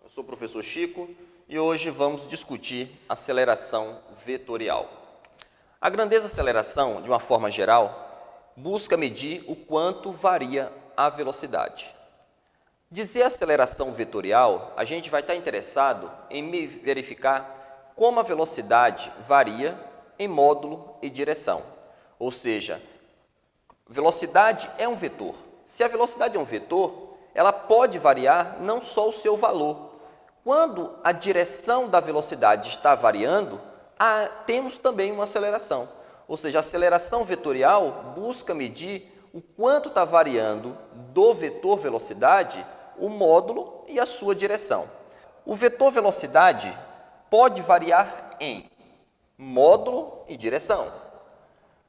Eu sou o professor Chico e hoje vamos discutir aceleração vetorial. A grandeza aceleração, de uma forma geral, busca medir o quanto varia a velocidade. Dizer aceleração vetorial, a gente vai estar interessado em verificar como a velocidade varia em módulo e direção. Ou seja, velocidade é um vetor. Se a velocidade é um vetor, ela pode variar não só o seu valor. Quando a direção da velocidade está variando, temos também uma aceleração. Ou seja, a aceleração vetorial busca medir o quanto está variando do vetor velocidade, o módulo e a sua direção. O vetor velocidade pode variar em módulo e direção.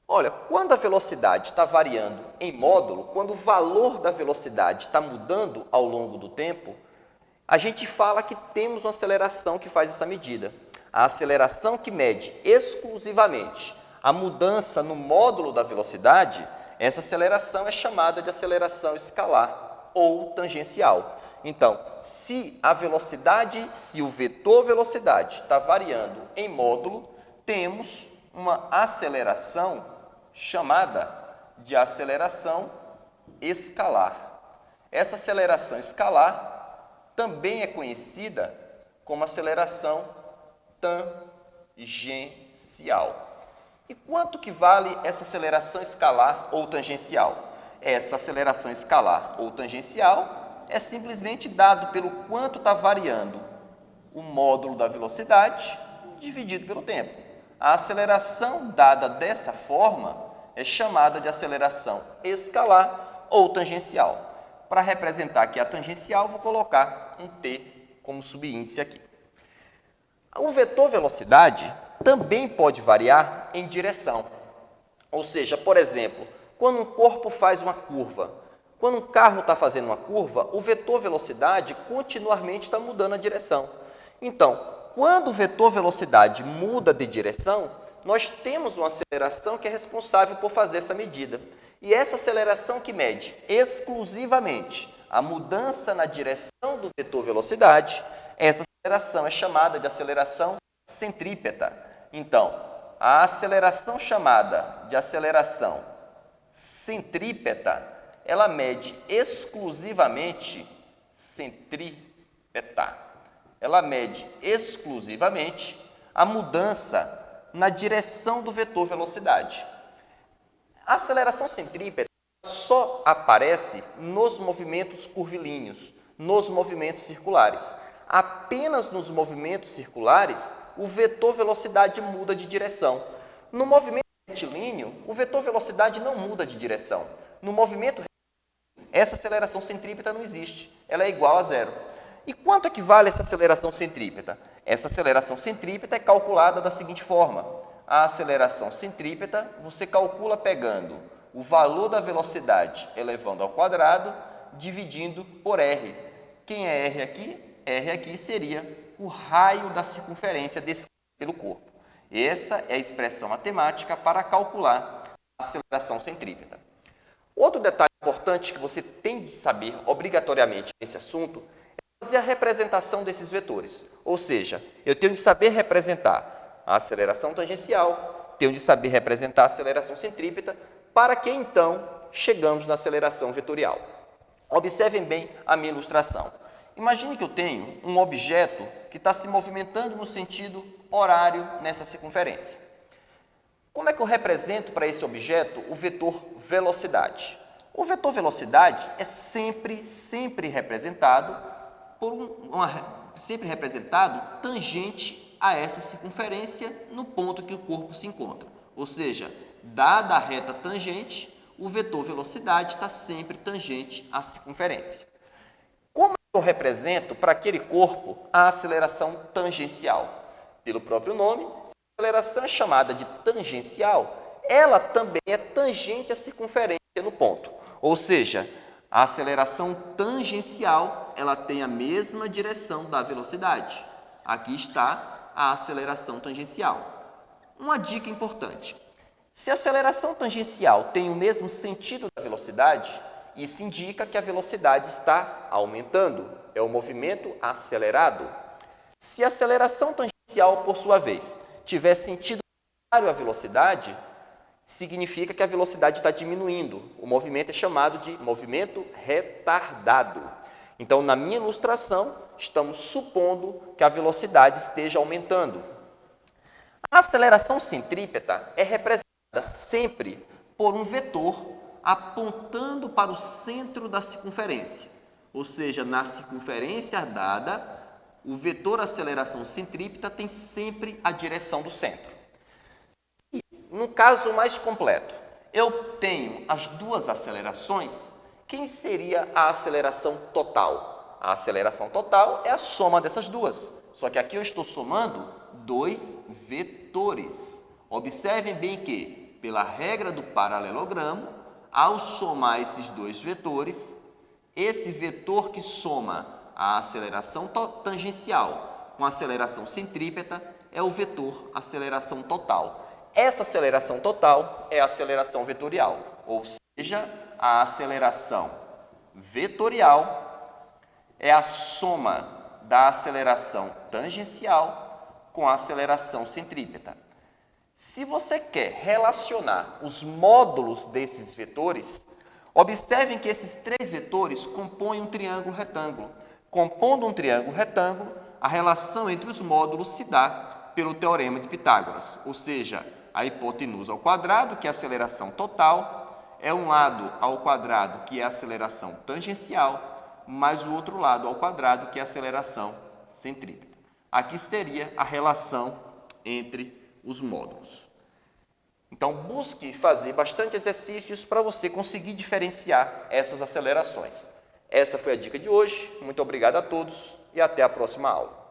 Olha, quando a velocidade está variando em módulo, quando o valor da velocidade está mudando ao longo do tempo, a gente fala que temos uma aceleração que faz essa medida. A aceleração que mede exclusivamente a mudança no módulo da velocidade, essa aceleração é chamada de aceleração escalar ou tangencial. Então, se o vetor velocidade está variando em módulo, temos uma aceleração chamada de aceleração escalar. Essa aceleração escalar também é conhecida como aceleração tangencial. E quanto que vale essa aceleração escalar ou tangencial? Essa aceleração escalar ou tangencial é simplesmente dado pelo quanto está variando o módulo da velocidade dividido pelo tempo. A aceleração dada dessa forma é chamada de aceleração escalar ou tangencial. Para representar aqui a tangencial, vou colocar um T como subíndice aqui. O vetor velocidade também pode variar em direção. Ou seja, por exemplo, quando um corpo faz uma curva, quando um carro está fazendo uma curva, o vetor velocidade continuamente está mudando a direção. Então, quando o vetor velocidade muda de direção, nós temos uma aceleração que é responsável por fazer essa medida. E essa aceleração que mede exclusivamente a mudança na direção do vetor velocidade, essa aceleração é chamada de aceleração centrípeta. Então, a aceleração chamada de aceleração centrípeta, ela mede exclusivamente a mudança na direção do vetor velocidade. A aceleração centrípeta só aparece nos movimentos curvilíneos, nos movimentos circulares. Apenas nos movimentos circulares, o vetor velocidade muda de direção. No movimento retilíneo, o vetor velocidade não muda de direção. No movimento retilíneo, essa aceleração centrípeta não existe. Ela é igual a zero. E quanto equivale essa aceleração centrípeta? Essa aceleração centrípeta é calculada da seguinte forma. A aceleração centrípeta você calcula pegando o valor da velocidade elevando ao quadrado, dividindo por R. Quem é R aqui? R aqui seria o raio da circunferência descrita pelo corpo. Essa é a expressão matemática para calcular a aceleração centrípeta. Outro detalhe importante que você tem de saber obrigatoriamente nesse assunto é fazer a representação desses vetores. Ou seja, eu tenho de saber representar a aceleração tangencial, tenho de saber representar a aceleração centrípeta, para que então chegamos na aceleração vetorial. Observem bem a minha ilustração. Imagine que eu tenho um objeto que está se movimentando no sentido horário nessa circunferência. Como é que eu represento para esse objeto o vetor velocidade? O vetor velocidade é sempre representado tangente a essa circunferência no ponto que o corpo se encontra. Ou seja, dada a reta tangente, o vetor velocidade está sempre tangente à circunferência. Como eu represento para aquele corpo a aceleração tangencial? Pelo próprio nome, a aceleração é chamada de tangencial, ela também é tangente à circunferência no ponto. Ou seja, a aceleração tangencial, ela tem a mesma direção da velocidade. Aqui está a aceleração tangencial. Uma dica importante. Se a aceleração tangencial tem o mesmo sentido da velocidade, isso indica que a velocidade está aumentando, é o movimento acelerado. Se a aceleração tangencial, por sua vez, tiver sentido contrário à velocidade, significa que a velocidade está diminuindo. O movimento é chamado de movimento retardado. Então, na minha ilustração, estamos supondo que a velocidade esteja aumentando. A aceleração centrípeta é representada sempre por um vetor apontando para o centro da circunferência. Ou seja, na circunferência dada, o vetor aceleração centrípeta tem sempre a direção do centro. E, no caso mais completo, eu tenho as duas acelerações, quem seria a aceleração total? A aceleração total é a soma dessas duas. Só que aqui eu estou somando dois vetores. Observem bem que, pela regra do paralelogramo, ao somar esses dois vetores, esse vetor que soma a aceleração tangencial com a aceleração centrípeta é o vetor aceleração total. Essa aceleração total é a aceleração vetorial, ou seja, a aceleração vetorial é a soma da aceleração tangencial com a aceleração centrípeta. Se você quer relacionar os módulos desses vetores, observem que esses três vetores compõem um triângulo retângulo. Compondo um triângulo retângulo, a relação entre os módulos se dá pelo teorema de Pitágoras, ou seja, a hipotenusa ao quadrado, que é a aceleração total, é um lado ao quadrado, que é a aceleração tangencial, mais o outro lado ao quadrado, que é a aceleração centrípeta. Aqui seria a relação entre os módulos. Então, busque fazer bastante exercícios para você conseguir diferenciar essas acelerações. Essa foi a dica de hoje. Muito obrigado a todos e até a próxima aula.